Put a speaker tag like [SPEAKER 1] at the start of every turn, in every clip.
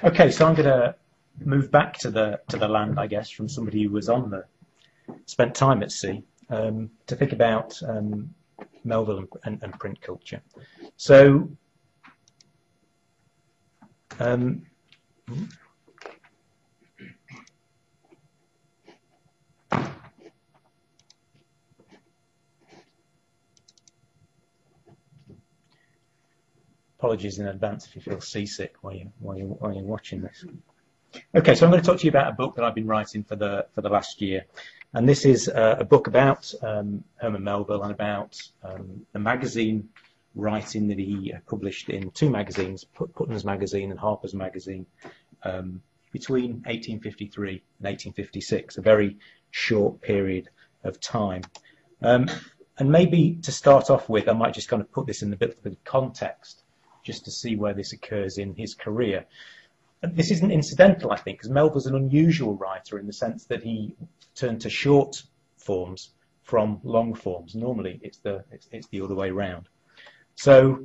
[SPEAKER 1] Okay, so I'm going to move back to the land, I guess, from somebody who was on spent time at sea, to think about Melville and print culture. So, apologies in advance if you feel seasick while you're watching this. Okay, so I'm going to talk to you about a book that I've been writing for the last year, and this is a book about Herman Melville and about the magazine writing that he published in two magazines, Putnams magazine and Harper's magazine, between 1853 and 1856, a very short period of time. And maybe to start off with, I might just kind of put this in a bit of context, just to see where this occurs in his career. This isn't incidental, I think, because Melville's an unusual writer in the sense that he turned to short forms from long forms. Normally, it's the other way around. So,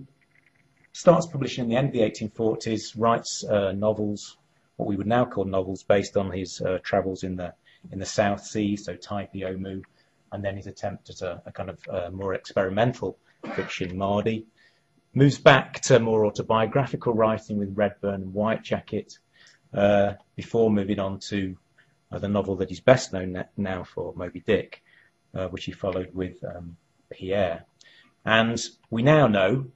[SPEAKER 1] starts publishing in the end of the 1840s, writes novels, what we would now call novels, based on his travels in the South Seas, so Taipei, Omu, and then his attempt at a kind of more experimental fiction, Mardi. Moves back to more autobiographical writing with Redburn and Whitejacket, before moving on to the novel that he's best known now for, Moby Dick, which he followed with Pierre. And we now know,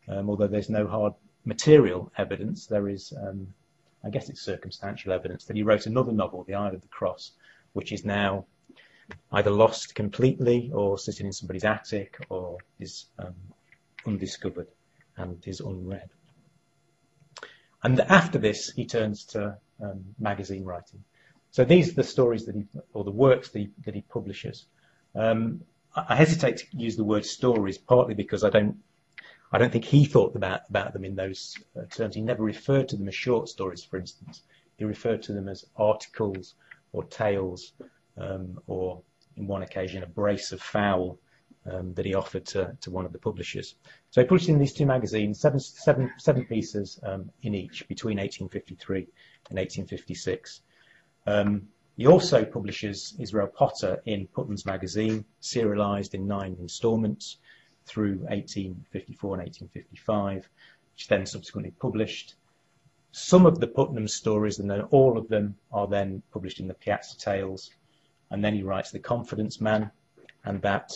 [SPEAKER 1] although there's no hard material evidence, there is, I guess it's circumstantial evidence, that he wrote another novel, The Isle of the Cross, which is now either lost completely or sitting in somebody's attic or is undiscovered and is unread. And after this, he turns to magazine writing. So these are the stories that or the works that he publishes. I hesitate to use the word stories, partly because I don't think he thought about them in those terms. He never referred to them as short stories, for instance. He referred to them as articles or tales, or in one occasion a brace of fowl that he offered to one of the publishers. So he published in these two magazines, seven pieces in each between 1853 and 1856. He also publishes Israel Potter in Putnams magazine, serialized in 9 installments through 1854 and 1855, which then subsequently published. Some of the Putnam stories, and then all of them, are then published in the Piazza Tales. And then he writes The Confidence Man, and that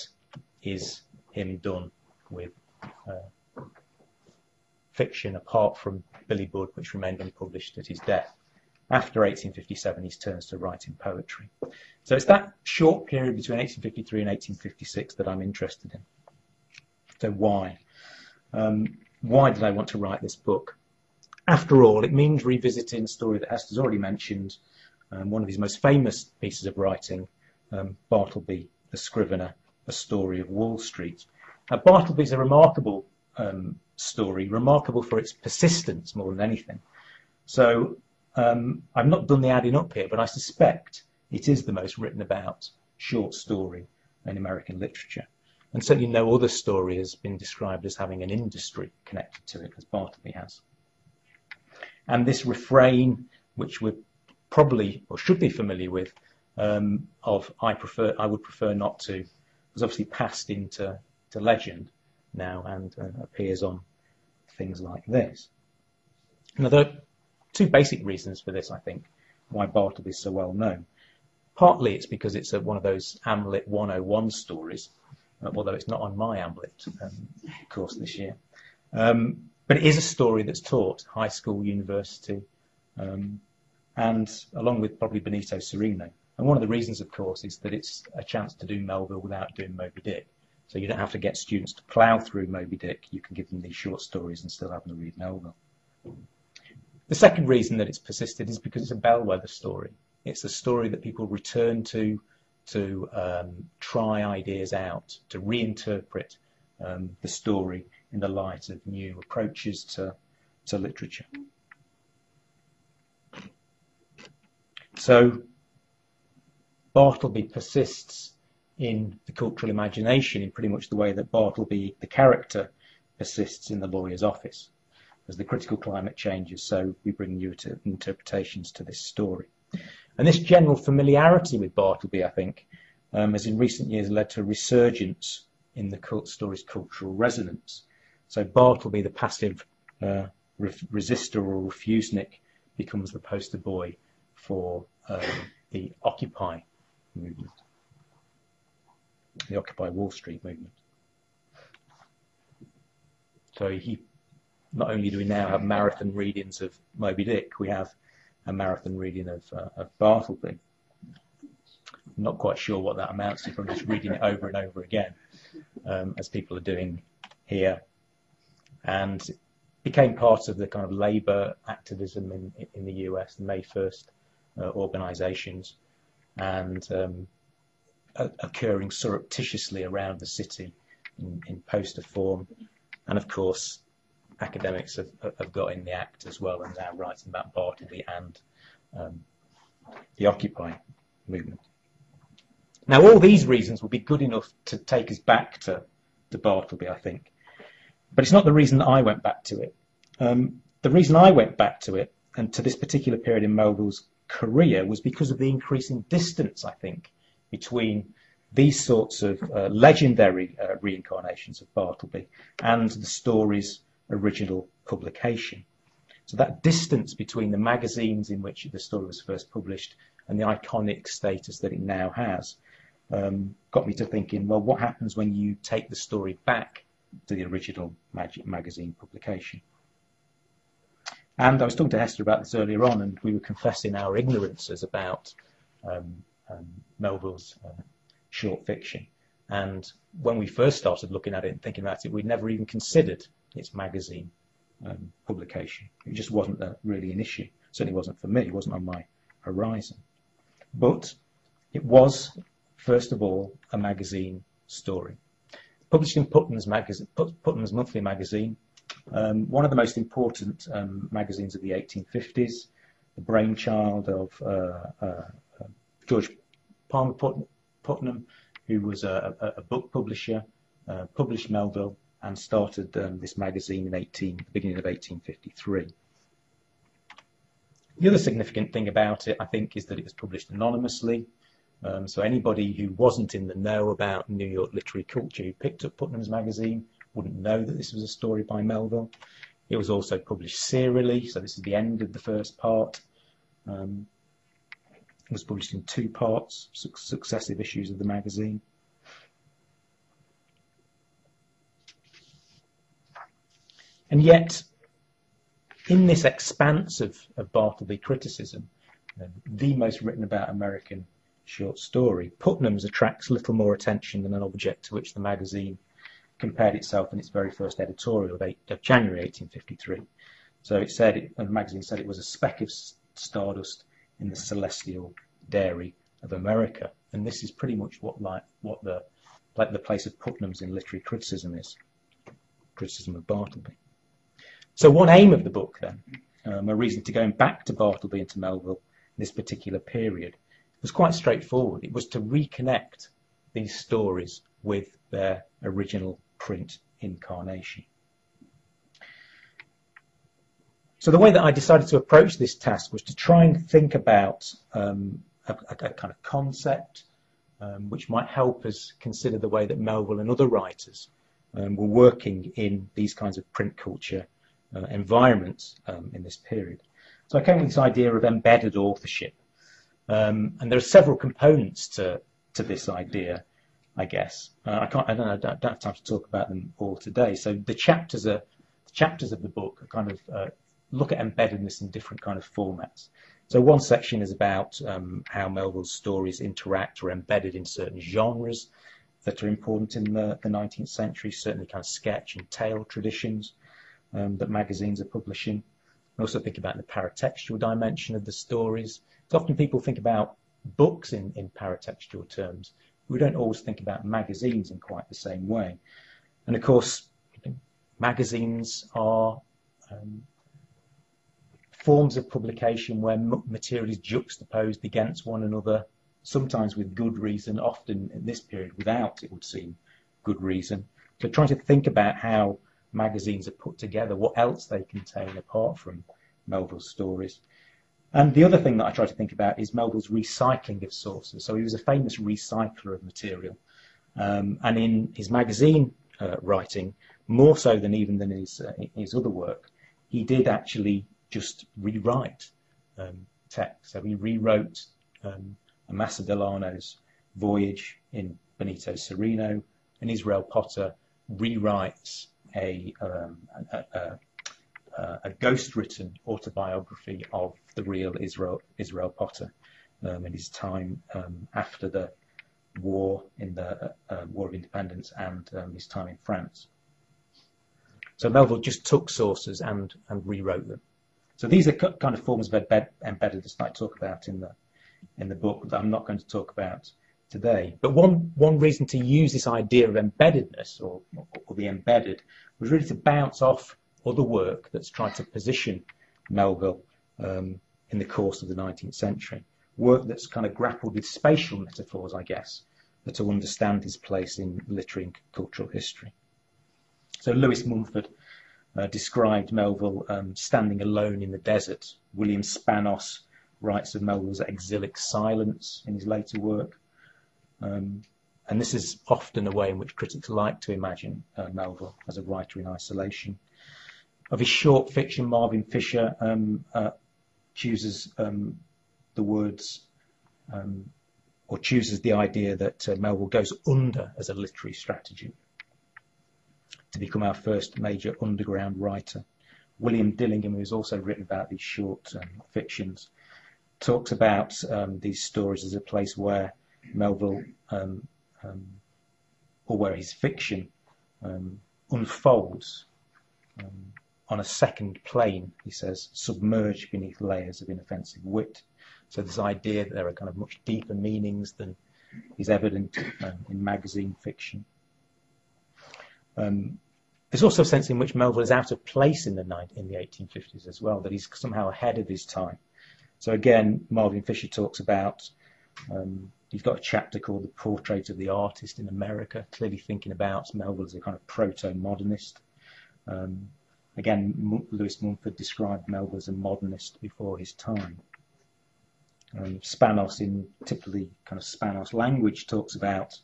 [SPEAKER 1] is him done with fiction, apart from Billy Budd, which remained unpublished at his death. After 1857, he turns to writing poetry. So it's that short period between 1853 and 1856 that I'm interested in. So why? Why did I want to write this book? After all, it means revisiting a story that Hester's already mentioned, one of his most famous pieces of writing, Bartleby, the Scrivener, A Story of Wall Street. Now, Bartleby's a remarkable story, remarkable for its persistence more than anything. So I've not done the adding up here, but I suspect it is the most written about short story in American literature. And certainly no other story has been described as having an industry connected to it, as Bartleby has. And this refrain, which we're probably, or should be familiar with, of I would prefer not to, was obviously passed into legend now and appears on things like this. Now, there are two basic reasons for this, I think, why Bartleby is so well known. Partly it's because it's one of those AMLIT 101 stories, although it's not on my AMLIT course this year. But it is a story that's taught high school, university, and along with probably Benito Cereno. And one of the reasons, of course, is that it's a chance to do Melville without doing Moby Dick. So you don't have to get students to plough through Moby Dick. You can give them these short stories and still have them read Melville. The second reason that it's persisted is because it's a bellwether story. It's a story that people return to try ideas out, to reinterpret the story in the light of new approaches to literature. So Bartleby persists in the cultural imagination in pretty much the way that Bartleby, the character, persists in the lawyer's office. as the critical climate changes, so we bring new interpretations to this story. And this general familiarity with Bartleby, I think, has in recent years led to a resurgence in the story's cultural resonance. So Bartleby, the passive resistor or refusenik, becomes the poster boy for the Occupy movement, the Occupy Wall Street movement. So not only do we now have marathon readings of Moby Dick, we have a marathon reading of Bartleby. I'm not quite sure what that amounts to from just reading it over and over again, as people are doing here. And it became part of the kind of labour activism in the US, the May 1st organisations, and occurring surreptitiously around the city in poster form. And of course, academics have got in the act as well and now writing about Bartleby and the Occupy movement. Now, all these reasons will be good enough to take us back to Bartleby, I think. But it's not the reason that I went back to it. The reason I went back to it and to this particular period in Melville's career was because of the increasing distance, I think, between these sorts of legendary reincarnations of Bartleby and the story's original publication. So that distance between the magazines in which the story was first published and the iconic status that it now has got me to thinking, well, what happens when you take the story back to the original magazine publication? And I was talking to Hester about this earlier on, and we were confessing our ignorances about Melville's short fiction. And when we first started looking at it and thinking about it, we'd never even considered its magazine publication. It just wasn't really an issue. Certainly wasn't for me. It wasn't on my horizon. But it was, first of all, a magazine story. Published in Putnams Monthly Magazine, one of the most important magazines of the 1850s, the brainchild of George Palmer Putnam, who was a book publisher, published Melville and started this magazine in the beginning of 1853. The other significant thing about it, I think, is that it was published anonymously. So anybody who wasn't in the know about New York literary culture, who picked up Putnam's magazine, wouldn't know that this was a story by Melville. It was also published serially, so this is the end of the first part. It was published in 2 parts, successive issues of the magazine. And yet, in this expanse of Bartleby criticism, the most written about American short story, Putnam's attracts little more attention than an object to which the magazine compared itself in its very first editorial of January 1853. So it said, the magazine said, it was a speck of stardust in the celestial dairy of America. And this is pretty much what the place of Putnam's in literary criticism is, criticism of Bartleby. So one aim of the book then, a reason to going back to Bartleby and to Melville in this particular period, was quite straightforward. It was to reconnect these stories with their original print incarnation. So the way that I decided to approach this task was to try and think about a kind of concept which might help us consider the way that Melville and other writers were working in these kinds of print culture environments in this period. So I came with this idea of embedded authorship. And there are several components to this idea, I guess. I don't have time to talk about them all today. So the chapters of the book are kind of look at embeddedness in different kind of formats. So one section is about how Melville's stories interact or embedded in certain genres that are important in the 19th century, certainly kind of sketch and tale traditions that magazines are publishing. I also think about the paratextual dimension of the stories. So often people think about books in paratextual terms. We don't always think about magazines in quite the same way. And of course, magazines are forms of publication where material is juxtaposed against one another, sometimes with good reason, often in this period without, it would seem, good reason. So trying to think about how magazines are put together, what else they contain apart from Melville's stories. And the other thing that I try to think about is Melville's recycling of sources. So he was a famous recycler of material. And in his magazine writing, more so than even than his other work, he did actually just rewrite text. So he rewrote Amasa Delano's voyage in Benito Cereno, and Israel Potter rewrites a ghost-written autobiography of the real Israel Potter in his time after the war in the War of Independence and his time in France. So Melville just took sources and rewrote them. So these are kind of forms of embeddedness that I talk about in the book that I'm not going to talk about today. But one reason to use this idea of embeddedness or the embedded was really to bounce off other work that's tried to position Melville in the course of the 19th century. Work that's kind of grappled with spatial metaphors, I guess, to understand his place in literary and cultural history. So Lewis Mumford described Melville standing alone in the desert. William Spanos writes of Melville's exilic silence in his later work. And this is often a way in which critics like to imagine Melville as a writer in isolation. Of his short fiction, Marvin Fisher chooses the words or chooses the idea that Melville goes under as a literary strategy to become our first major underground writer. William Dillingham, who's also written about these short fictions, talks about these stories as a place where Melville, or where his fiction unfolds on a second plane, he says, submerged beneath layers of inoffensive wit. So this idea that there are kind of much deeper meanings than is evident in magazine fiction. There's also a sense in which Melville is out of place in the 1850s as well, that he's somehow ahead of his time. So again, Marvin Fisher talks about, he's got a chapter called The Portrait of the Artist in America, clearly thinking about Melville as a kind of proto-modernist. Again, Lewis Mumford described Melville as a modernist before his time. Spanos, in typically kind of Spanos language, talks about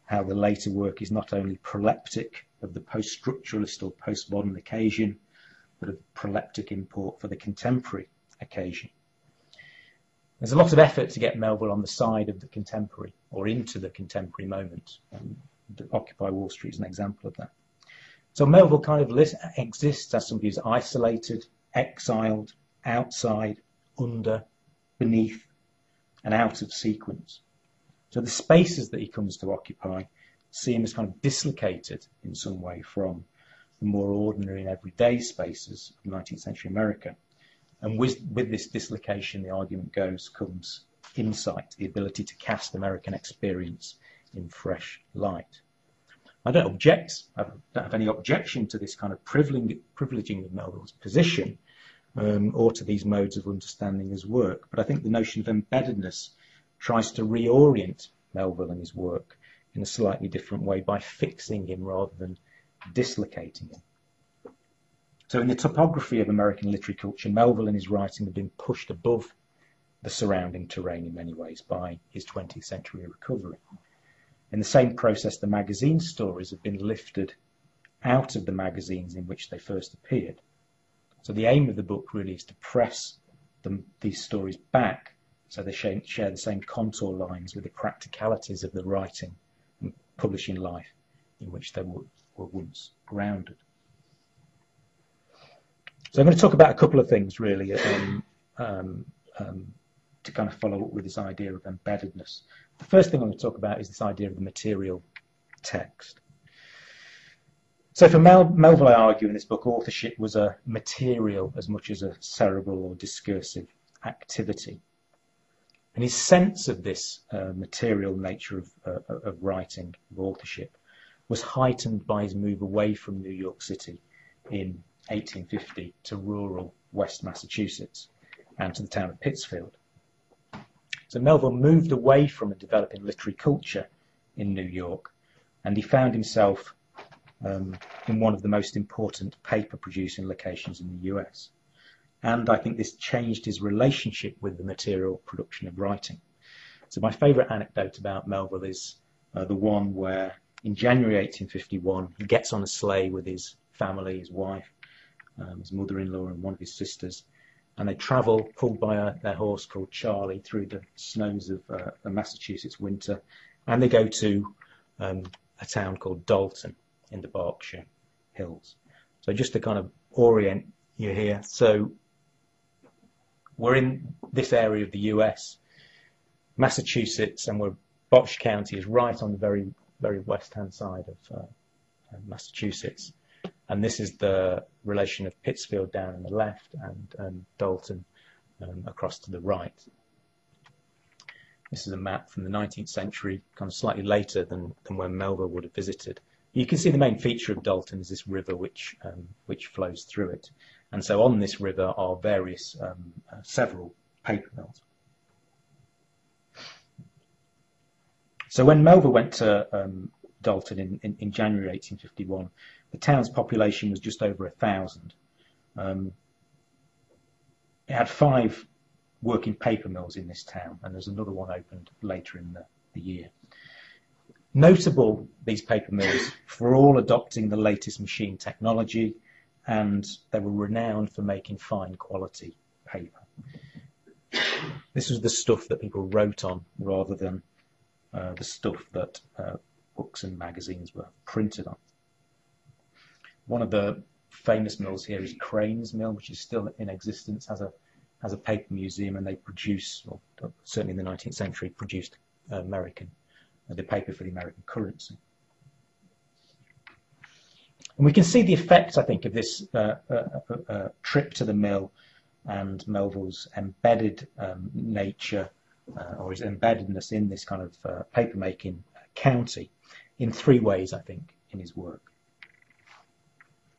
[SPEAKER 1] how the later work is not only proleptic of the post-structuralist or postmodern occasion, but of proleptic import for the contemporary occasion. There's a lot of effort to get Melville on the side of the contemporary or into the contemporary moment. Occupy Wall Street is an example of that. So Melville kind of exists as somebody who's isolated, exiled, outside, under, beneath, and out of sequence. So the spaces that he comes to occupy see him as kind of dislocated in some way from the more ordinary and everyday spaces of 19th century America. And with this dislocation, the argument goes, comes insight, the ability to cast American experience in fresh light. I don't have any objection to this kind of privileging of Melville's position or to these modes of understanding his work, but I think the notion of embeddedness tries to reorient Melville and his work in a slightly different way by fixing him rather than dislocating him. So in the topography of American literary culture, Melville and his writing have been pushed above the surrounding terrain in many ways by his 20th century recovery. In the same process, the magazine stories have been lifted out of the magazines in which they first appeared. So the aim of the book really is to press these stories back so they share the same contour lines with the practicalities of the writing and publishing life in which they were once grounded. So I'm going to talk about a couple of things really to kind of follow up with this idea of embeddedness. The first thing I'm going to talk about is this idea of the material text. So for Melville, I argue in this book, authorship was a material as much as a cerebral or discursive activity. And his sense of this material nature of writing, of authorship, was heightened by his move away from New York City in 1850 to rural West Massachusetts and to the town of Pittsfield. So Melville moved away from a developing literary culture in New York, and he found himself in one of the most important paper producing locations in the US. And I think this changed his relationship with the material production of writing. So my favourite anecdote about Melville is the one where in January 1851 he gets on a sleigh with his family, his wife, his mother-in-law and one of his sisters, and they travel, pulled by their horse called Charlie, through the snows of the Massachusetts winter, and they go to a town called Dalton in the Berkshire Hills. So just to kind of orient you here, so we're in this area of the US, Massachusetts, and Berkshire County is right on the very, very west-hand side of Massachusetts. And this is the relation of Pittsfield down on the left and Dalton across to the right. This is a map from the 19th century, kind of slightly later than when Melville would have visited. You can see the main feature of Dalton is this river which flows through it. And so on this river are several paper mills. So when Melville went to Dalton in January 1851, the town's population was just over 1,000. It had 5 working paper mills in this town, and there's another one opened later in the year. Notable, these paper mills, for all adopting the latest machine technology, and they were renowned for making fine quality paper. This was the stuff that people wrote on rather than the stuff that books and magazines were printed on. One of the famous mills here is Crane's Mill, which is still in existence, has a paper museum, and they produce, or certainly in the 19th century, produced the paper for the American currency. And we can see the effect, I think, of this trip to the mill and Melville's embedded nature, or his embeddedness in this kind of paper-making county, in 3 ways, I think, in his work.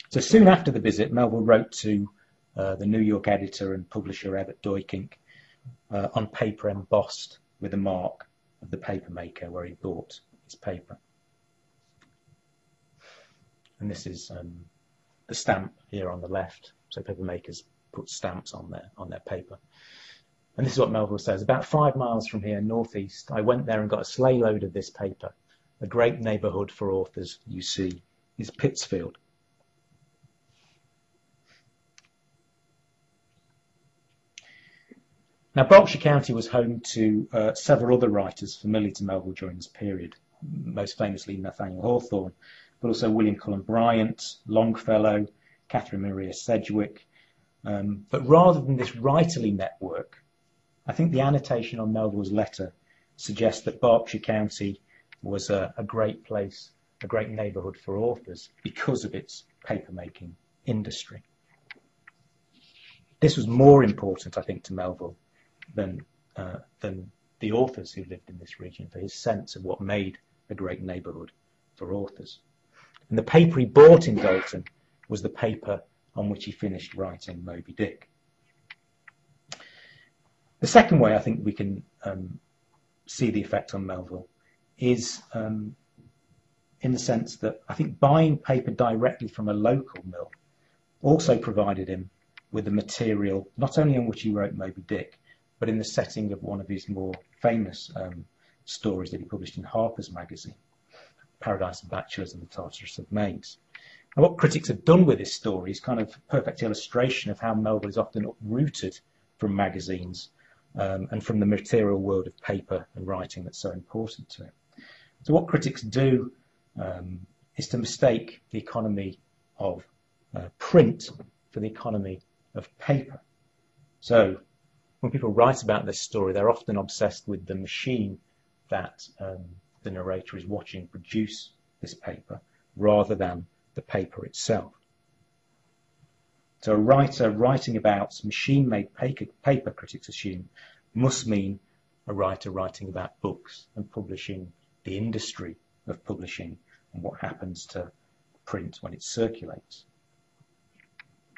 [SPEAKER 1] So soon after the visit, Melville wrote to the New York editor and publisher Everett Doykink on paper embossed with a mark of the paper maker where he bought his paper. And this is the stamp here on the left. So paper makers put stamps on their paper. And this is what Melville says: about 5 miles from here, northeast, I went there and got a sleigh load of this paper. A great neighbourhood for authors, you see, is Pittsfield. Now, Berkshire County was home to several other writers familiar to Melville during this period, most famously Nathaniel Hawthorne, but also William Cullen Bryant, Longfellow, Catherine Maria Sedgwick. But rather than this writerly network, I think the annotation on Melville's letter suggests that Berkshire County was a great place, a great neighbourhood for authors because of its paper-making industry. This was more important, I think, to Melville than the authors who lived in this region, for his sense of what made a great neighbourhood for authors. And the paper he bought in Dalton was the paper on which he finished writing Moby Dick. The second way I think we can see the effect on Melville is in the sense that I think buying paper directly from a local mill also provided him with the material not only on which he wrote Moby Dick, but in the setting of one of his more famous stories that he published in Harper's Magazine, Paradise of Bachelors and the Tartarus of Maids. And what critics have done with this story is kind of a perfect illustration of how Melville is often uprooted from magazines and from the material world of paper and writing that's so important to him. So what critics do is to mistake the economy of print for the economy of paper. So when people write about this story, they're often obsessed with the machine that the narrator is watching produce this paper, rather than the paper itself. So a writer writing about machine-made paper, critics assume, must mean a writer writing about books and publishing, the industry of publishing, and what happens to print when it circulates.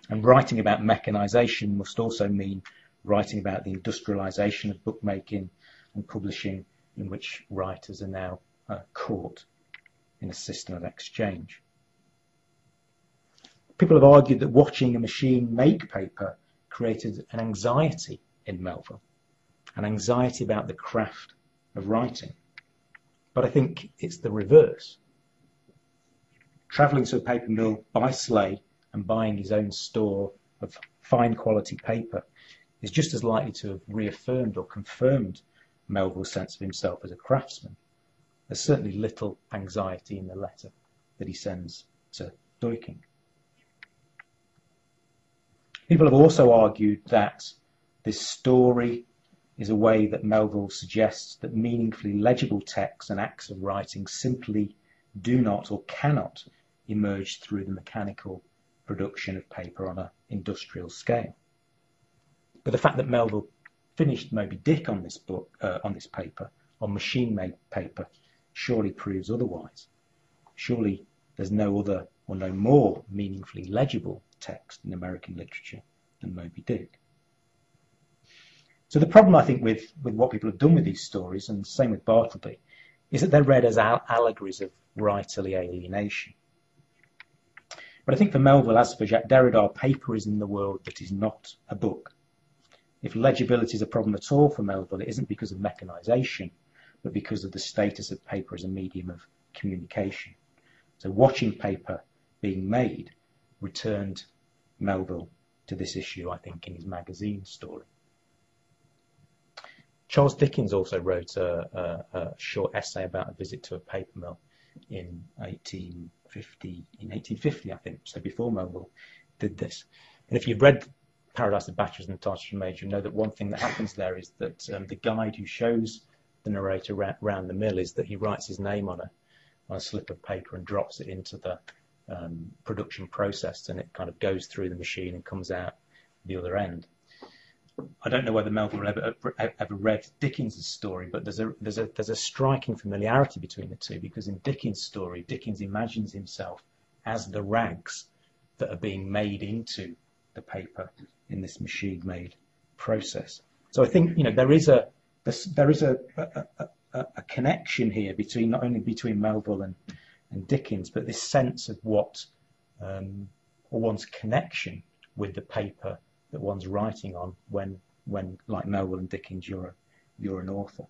[SPEAKER 1] And writing about mechanisation must also mean writing about the industrialisation of bookmaking and publishing, in which writers are now caught in a system of exchange. People have argued that watching a machine make paper created an anxiety in Melville, an anxiety about the craft of writing. But I think it's the reverse. Travelling to a paper mill by sleigh and buying his own store of fine quality paper is just as likely to have reaffirmed or confirmed Melville's sense of himself as a craftsman. There's certainly little anxiety in the letter that he sends to Duyking. People have also argued that this story is a way that Melville suggests that meaningfully legible texts and acts of writing simply do not or cannot emerge through the mechanical production of paper on an industrial scale. But the fact that Melville finished Moby Dick on this book, on this paper, on machine-made paper, surely proves otherwise. Surely there's no other or no more meaningfully legible text in American literature than Moby Dick. So the problem, I think, with what people have done with these stories, and the same with Bartleby, is that they're read as allegories of writerly alienation. But I think for Melville, as for Jacques Derrida, paper is in the world that is not a book. If legibility is a problem at all for Melville, it isn't because of mechanisation, but because of the status of paper as a medium of communication. So watching paper being made returned Melville to this issue, I think, in his magazine story. Charles Dickens also wrote a short essay about a visit to a paper mill in 1850, I think, so before Melville did this. And if you've read Paradise of Bachelors and Tartary Major, you know that one thing that happens there is that the guide who shows the narrator round the mill is that he writes his name on a slip of paper and drops it into the production process, and it kind of goes through the machine and comes out the other end. I don't know whether Melville ever read Dickens' story, but there's a striking familiarity between the two, because in Dickens' story, Dickens imagines himself as the rags that are being made into the paper in this machine-made process. So I think there is a connection here between not only between Melville and Dickens, but this sense of what or one's connection with the paper that one's writing on when like Melville and Dickens, you're an author,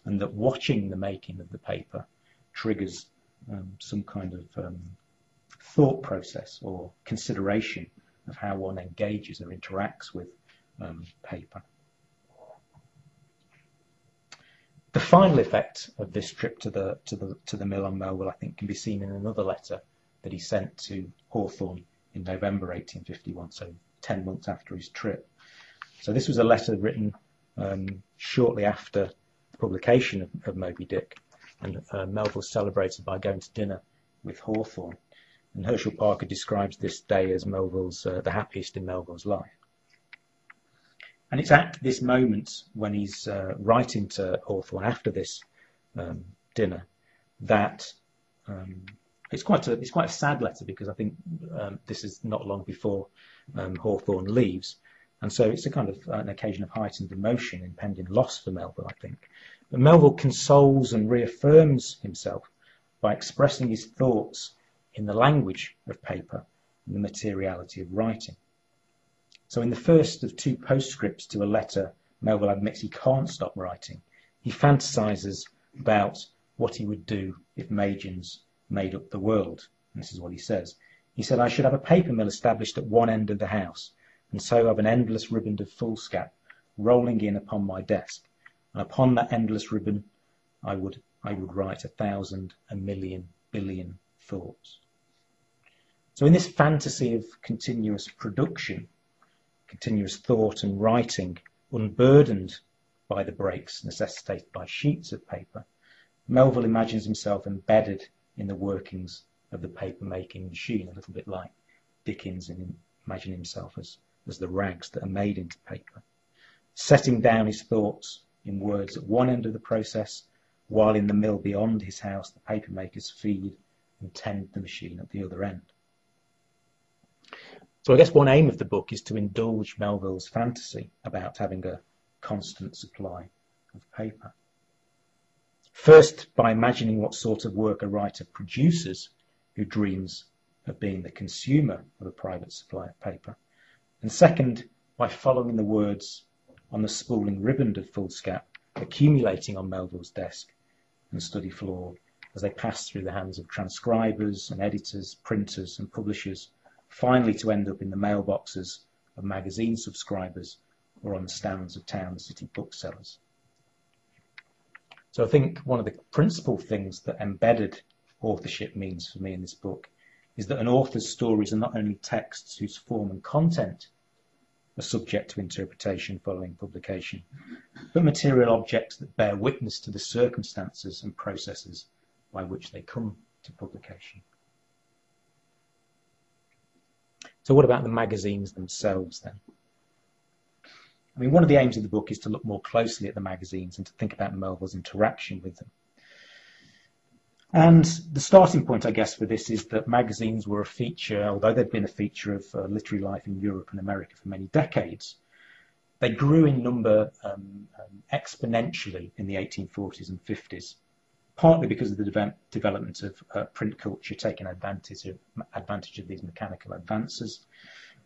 [SPEAKER 1] and that watching the making of the paper triggers some kind of thought process or consideration of how one engages or interacts with paper. The final effect of this trip to the mill on Melville, I think, can be seen in another letter that he sent to Hawthorne in November 1851, so 10 months after his trip. So this was a letter written shortly after the publication of Moby Dick, and Melville celebrated by going to dinner with Hawthorne. And Herschel Parker describes this day as Melville's the happiest in Melville's life. And it's at this moment when he's writing to Hawthorne after this dinner that it's quite a sad letter, because I think this is not long before Hawthorne leaves, and so it's a kind of an occasion of heightened emotion, impending loss for Melville, I think. But Melville consoles and reaffirms himself by expressing his thoughts in the language of paper and the materiality of writing. So in the first of two postscripts to a letter, Melville admits he can't stop writing. He fantasises about what he would do if Magians made up the world. And this is what he says. He said, "I should have a paper mill established at one end of the house, and so have an endless ribbon of foolscap rolling in upon my desk. And upon that endless ribbon, I would write 1,000, 1,000,000, billion thoughts." So in this fantasy of continuous production, continuous thought and writing, unburdened by the breaks necessitated by sheets of paper, Melville imagines himself embedded in the workings of the paper-making machine, a little bit like Dickens in imagining himself as the rags that are made into paper, setting down his thoughts in words at one end of the process, while in the mill beyond his house the paper-makers feed and tend the machine at the other end. So I guess one aim of the book is to indulge Melville's fantasy about having a constant supply of paper. First, by imagining what sort of work a writer produces who dreams of being the consumer of a private supply of paper, and second, by following the words on the spooling riband of foolscap accumulating on Melville's desk and study floor as they passed through the hands of transcribers and editors, printers and publishers, finally to end up in the mailboxes of magazine subscribers or on the stands of town and city booksellers. So I think one of the principal things that embedded authorship means for me in this book is that an author's stories are not only texts whose form and content are subject to interpretation following publication, but material objects that bear witness to the circumstances and processes by which they come to publication. So what about the magazines themselves then? I mean, one of the aims of the book is to look more closely at the magazines and to think about Melville's interaction with them. And the starting point, I guess, for this is that magazines were a feature, although they'd been a feature of literary life in Europe and America for many decades, they grew in number exponentially in the 1840s and 50s, partly because of the development of print culture taking advantage of these mechanical advances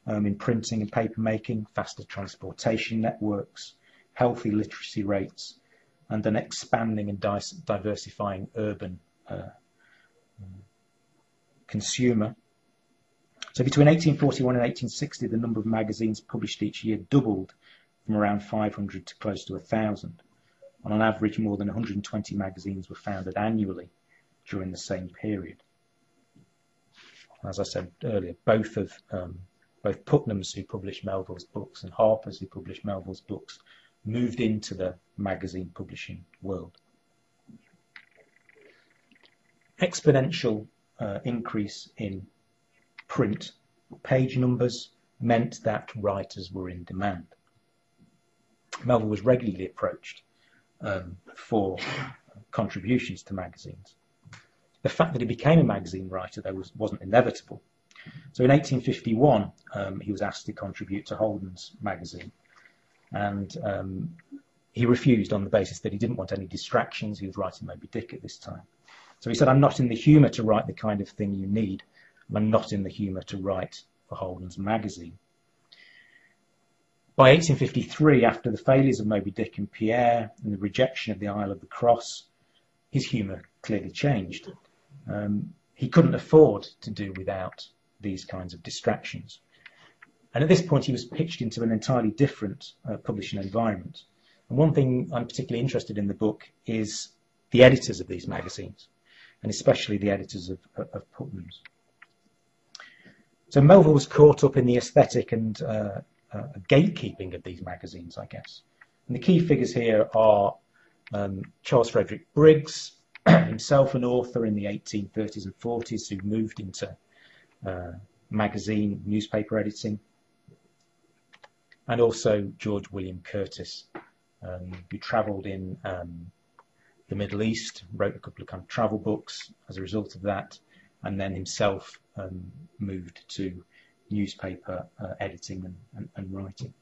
[SPEAKER 1] in printing and paper making, faster transportation networks, healthy literacy rates, and an expanding and diversifying urban consumer. So between 1841 and 1860, the number of magazines published each year doubled from around 500 to close to 1,000. And on average, more than 120 magazines were founded annually during the same period. As I said earlier, both Putnams, who published Melville's books, and Harper's, who published Melville's books, moved into the magazine publishing world. Exponential increase in print page numbers meant that writers were in demand. Melville was regularly approached for contributions to magazines. The fact that he became a magazine writer, though, wasn't inevitable. So in 1851, he was asked to contribute to Holden's magazine, and he refused on the basis that he didn't want any distractions. He was writing Moby Dick at this time. So he said, "I'm not in the humour to write the kind of thing you need, and I'm not in the humour to write for Holden's magazine." By 1853, after the failures of Moby Dick and Pierre and the rejection of the Isle of the Cross, his humour clearly changed. He couldn't afford to do without these kinds of distractions. And at this point, he was pitched into an entirely different publishing environment. And one thing I'm particularly interested in the book is the editors of these magazines, and especially the editors of Putnams. So Melville was caught up in the aesthetic and gatekeeping of these magazines, I guess. And the key figures here are Charles Frederick Briggs, himself an author in the 1830s and 40s who moved into magazine newspaper editing, and also George William Curtis, who travelled in the Middle East, wrote a couple of kind of travel books as a result of that, and then himself moved to newspaper editing and writing.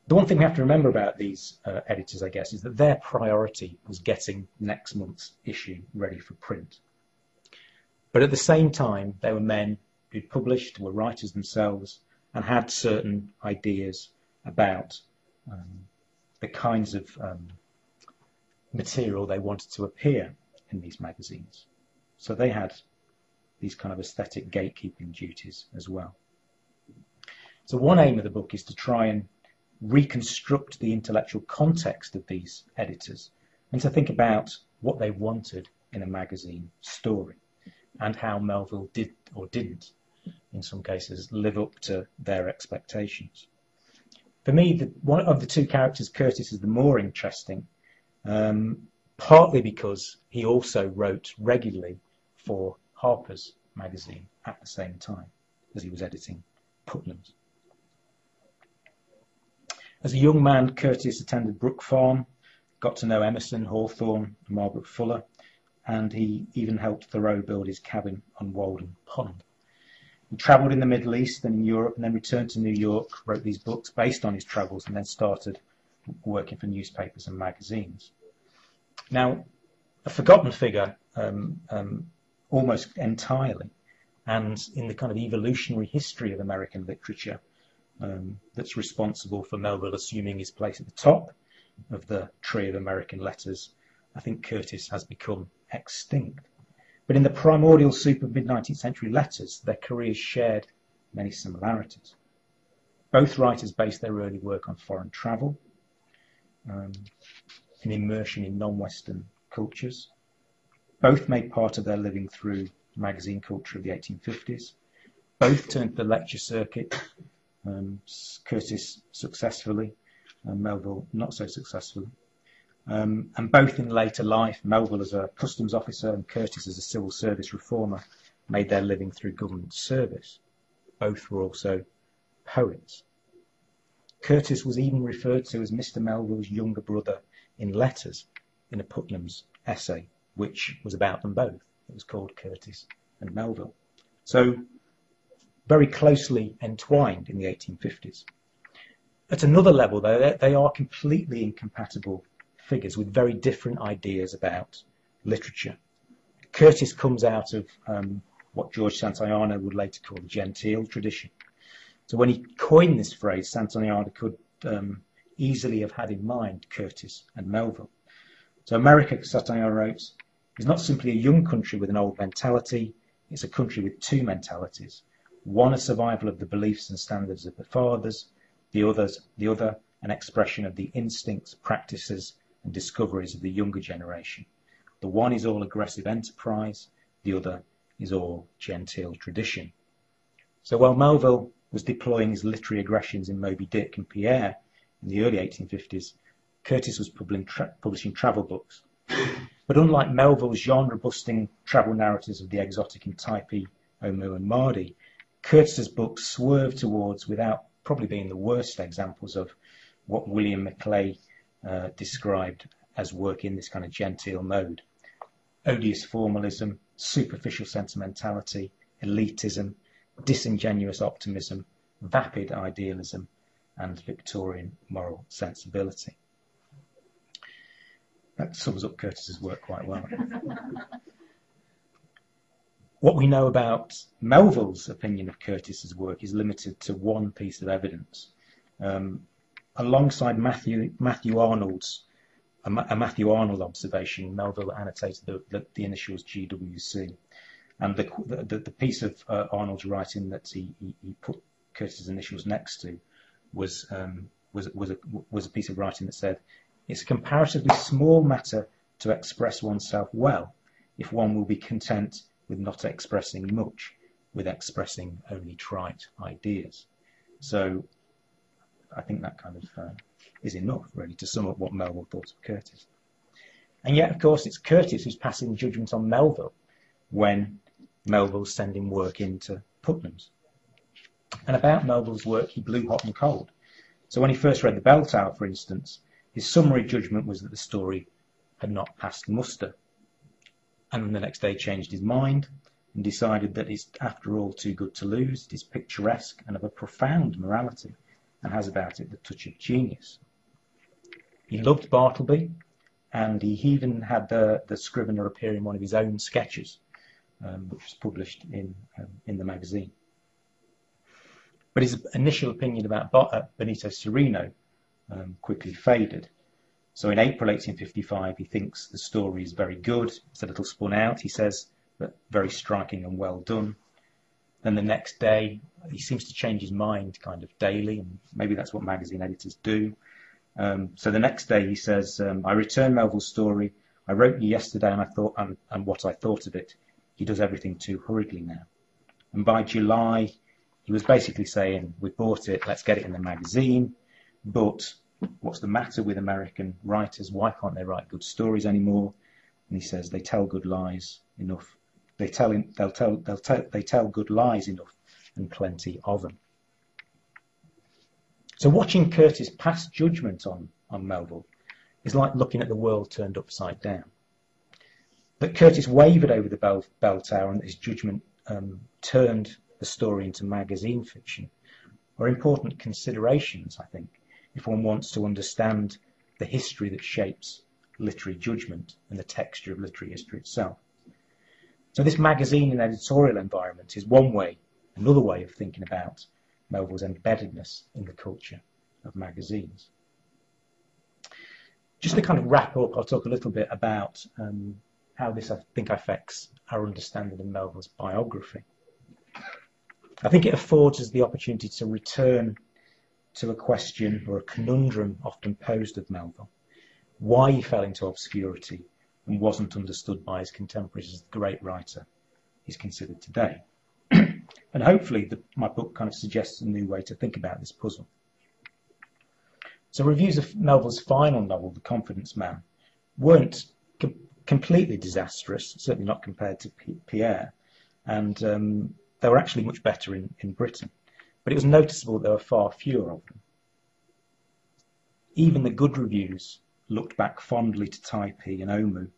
[SPEAKER 1] The one thing we have to remember about these editors, I guess, is that their priority was getting next month's issue ready for print. But at the same time, they were men who'd published, were writers themselves, and had certain ideas about the kinds of material they wanted to appear in these magazines. So they had these kind of aesthetic gatekeeping duties as well. So one aim of the book is to try and reconstruct the intellectual context of these editors and to think about what they wanted in a magazine story and how Melville did or didn't, in some cases, live up to their expectations. For me, one of the two characters, Curtis, is the more interesting, partly because he also wrote regularly for Harper's magazine at the same time as he was editing Putnams. As a young man, Curtis attended Brook Farm, got to know Emerson, Hawthorne, and Margaret Fuller, and he even helped Thoreau build his cabin on Walden Pond. He travelled in the Middle East, then in Europe, and then returned to New York, wrote these books based on his travels, and then started working for newspapers and magazines. Now, a forgotten figure almost entirely, and in the kind of evolutionary history of American literature, that's responsible for Melville assuming his place at the top of the tree of American letters. I think Curtis has become extinct. But in the primordial soup of mid-19th century letters, their careers shared many similarities. Both writers based their early work on foreign travel, an immersion in non-Western cultures. Both made part of their living through magazine culture of the 1850s. Both turned to the lecture circuit, Curtis successfully, Melville not so successfully. And both in later life, Melville as a customs officer and Curtis as a civil service reformer, made their living through government service. Both were also poets. Curtis was even referred to as Mr. Melville's younger brother in letters in a Putnams essay, which was about them both. It was called Curtis and Melville. So very closely entwined in the 1850s. At another level, though, they are completely incompatible figures with very different ideas about literature. Curtis comes out of what George Santayana would later call the genteel tradition. So when he coined this phrase, Santayana could easily have had in mind Curtis and Melville. So America, Santayana wrote, is not simply a young country with an old mentality, it's a country with two mentalities. One, a survival of the beliefs and standards of the fathers, the other, an expression of the instincts, practices, and discoveries of the younger generation. The one is all aggressive enterprise, the other is all genteel tradition. So while Melville was deploying his literary aggressions in Moby Dick and Pierre in the early 1850s, Curtis was publishing travel books. But unlike Melville's genre-busting travel narratives of the exotic in Typee, Omu and Mardi, Curtis's books swerved towards, without probably being the worst examples of what William Maclay described as work in this kind of genteel mode. Odious formalism, superficial sentimentality, elitism, disingenuous optimism, vapid idealism, and Victorian moral sensibility. That sums up Curtis's work quite well. What we know about Melville's opinion of Curtis's work is limited to one piece of evidence. Alongside Matthew Arnold's observation, Melville annotated the initials GWC, and the piece of Arnold's writing that he put Curtis's initials next to was a piece of writing that said, "It's a comparatively small matter to express oneself well, if one will be content with not expressing much, with expressing only trite ideas." So I think that kind of is enough, really, to sum up what Melville thought of Curtis. And yet, of course, it's Curtis who's passing judgment on Melville when Melville's sending work into Putnams. And about Melville's work, he blew hot and cold. So when he first read The Bell Tower, for instance, his summary judgment was that the story had not passed muster. And the next day changed his mind and decided that it's, after all, too good to lose. It is picturesque and of a profound morality, and has about it the touch of genius. He loved Bartleby, and he even had the scrivener appear in one of his own sketches, which was published in the magazine. But his initial opinion about Benito Cereno quickly faded. So in April 1855, he thinks the story is very good. It's a little spun out, he says, but very striking and well done. Then the next day, he seems to change his mind kind of daily, and maybe that's what magazine editors do. So the next day he says, "I returned Melville's story. I wrote you yesterday, and what I thought of it. He does everything too hurriedly now." And by July, he was basically saying, "We bought it. Let's get it in the magazine. But what's the matter with American writers? Why can't they write good stories anymore?" And he says, "They tell good lies enough. They tell good lies enough, and plenty of them." So watching Curtis pass judgment on Melville is like looking at the world turned upside down. That Curtis wavered over the bell tower and that his judgment turned the story into magazine fiction are important considerations, I think, if one wants to understand the history that shapes literary judgment and the texture of literary history itself. So this magazine and editorial environment is one way, another way of thinking about Melville's embeddedness in the culture of magazines. Just to kind of wrap up, I'll talk a little bit about how this, I think, affects our understanding of Melville's biography. I think it affords us the opportunity to return to a question or a conundrum often posed of Melville: why he fell into obscurity and wasn't understood by his contemporaries as the great writer he's considered today. And hopefully my book kind of suggests a new way to think about this puzzle. So reviews of Melville's final novel, The Confidence Man, weren't completely disastrous, certainly not compared to Pierre, and they were actually much better in Britain. But it was noticeable that there were far fewer of them. Even the good reviews looked back fondly to Typee and Omu,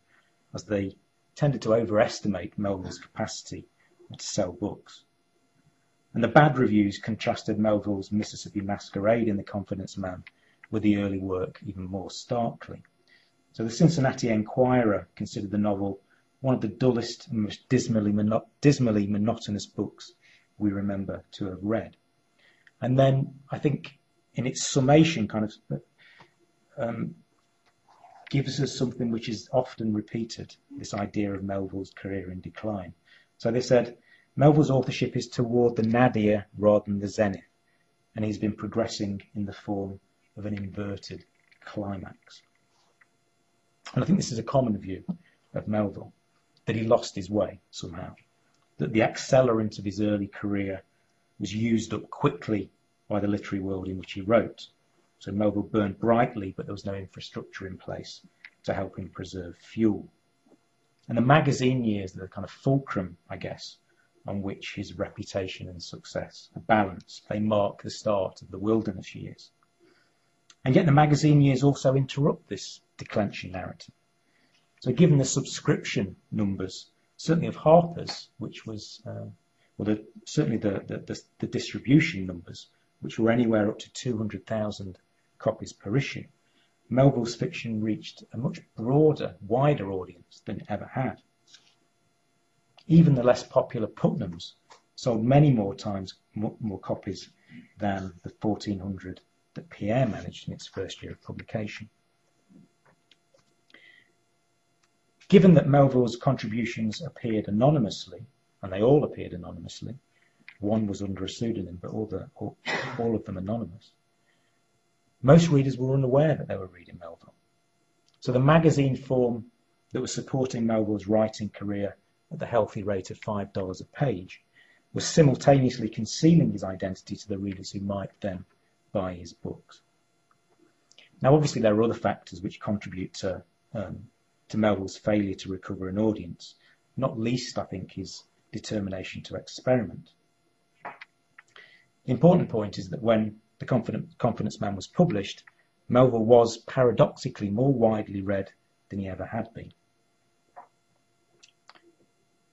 [SPEAKER 1] as they tended to overestimate Melville's capacity to sell books. And the bad reviews contrasted Melville's Mississippi Masquerade in The Confidence Man with the early work even more starkly. So the Cincinnati Enquirer considered the novel one of the dullest and most dismally monotonous books we remember to have read. And then I think in its summation kind of gives us something which is often repeated, this idea of Melville's career in decline. So they said, Melville's authorship is toward the nadir rather than the zenith, and he's been progressing in the form of an inverted climax. And I think this is a common view of Melville, that he lost his way somehow, that the accelerant of his early career was used up quickly by the literary world in which he wrote. So Melville burned brightly, but there was no infrastructure in place to help him preserve fuel. And the magazine years are the kind of fulcrum, I guess, on which his reputation and success are balanced. They mark the start of the wilderness years. And yet the magazine years also interrupt this declension narrative. So given the subscription numbers, certainly of Harper's, which was, certainly the distribution numbers, which were anywhere up to 200,000 copies per issue, Melville's fiction reached a much broader, wider audience than it ever had. Even the less popular Putnams sold many more copies than the 1,400 that Pierre managed in its first year of publication. Given that Melville's contributions appeared anonymously, and they all appeared anonymously, one was under a pseudonym, but all of them anonymous, most readers were unaware that they were reading Melville. So the magazine form that was supporting Melville's writing career at the healthy rate of $5 a page was simultaneously concealing his identity to the readers who might then buy his books. Now, obviously, there are other factors which contribute to Melville's failure to recover an audience, not least, I think, his determination to experiment. The important point is that when The Confidence Man was published, Melville was paradoxically more widely read than he ever had been.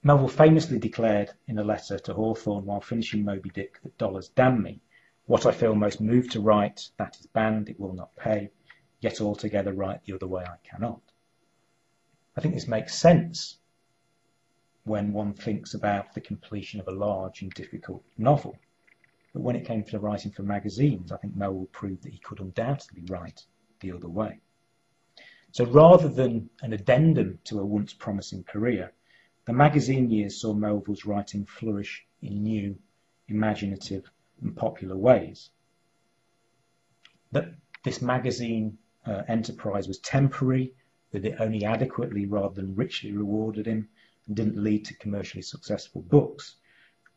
[SPEAKER 1] Melville famously declared in a letter to Hawthorne while finishing Moby Dick that dollars damn me. What I feel most moved to write, that is banned, it will not pay, yet altogether write the other way I cannot. I think this makes sense when one thinks about the completion of a large and difficult novel. But when it came to writing for magazines, I think Melville proved that he could undoubtedly write the other way. So rather than an addendum to a once promising career, the magazine years saw Melville's writing flourish in new, imaginative and popular ways. That this magazine enterprise was temporary, that it only adequately rather than richly rewarded him and didn't lead to commercially successful books,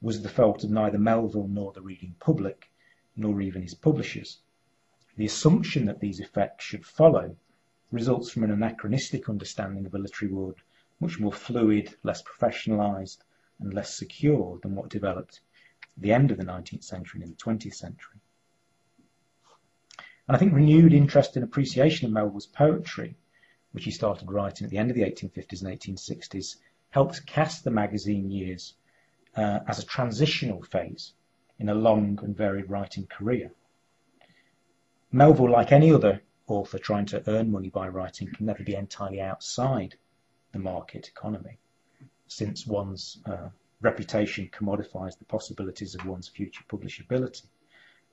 [SPEAKER 1] was the fault of neither Melville nor the reading public, nor even his publishers. The assumption that these effects should follow results from an anachronistic understanding of a literary world much more fluid, less professionalised, and less secure than what developed at the end of the 19th century and in the 20th century. And I think renewed interest and appreciation of Melville's poetry, which he started writing at the end of the 1850s and 1860s, helped cast the magazine years as a transitional phase in a long and varied writing career. Melville, like any other author trying to earn money by writing, can never be entirely outside the market economy, since one's reputation commodifies the possibilities of one's future publishability.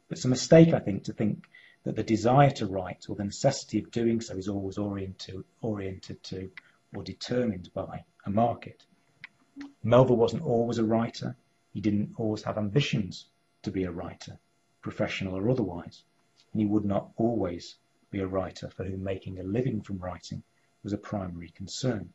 [SPEAKER 1] But it's a mistake, I think, to think that the desire to write or the necessity of doing so is always oriented to or determined by a market. Melville wasn't always a writer. He didn't always have ambitions to be a writer, professional or otherwise, and he would not always be a writer for whom making a living from writing was a primary concern.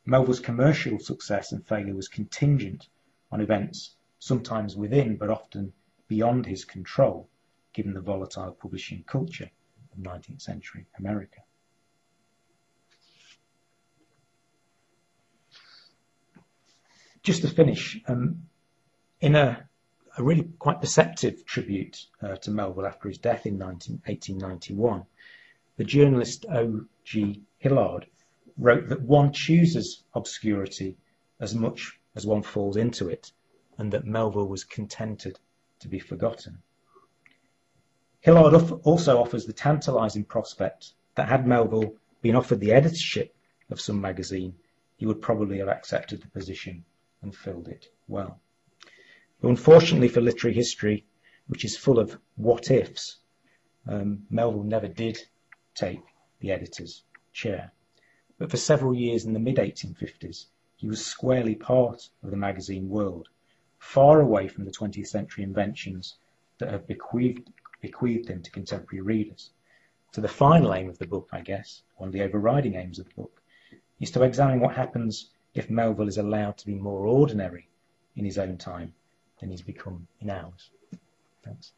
[SPEAKER 1] Melville's commercial success and failure was contingent on events sometimes within but often beyond his control, given the volatile publishing culture of 19th century America. Just to finish, in a really quite perceptive tribute to Melville after his death in 1891, the journalist O.G. Hillard wrote that one chooses obscurity as much as one falls into it, and that Melville was contented to be forgotten. Hillard also offers the tantalising prospect that had Melville been offered the editorship of some magazine, he would probably have accepted the position and filled it well. But unfortunately for literary history, which is full of what-ifs, Melville never did take the editor's chair. But for several years in the mid-1850s, he was squarely part of the magazine world, far away from the 20th century inventions that have bequeathed him to contemporary readers. So the final aim of the book, I guess, one of the overriding aims of the book, is to examine what happens if Melville is allowed to be more ordinary in his own time than he's become in ours. Thanks.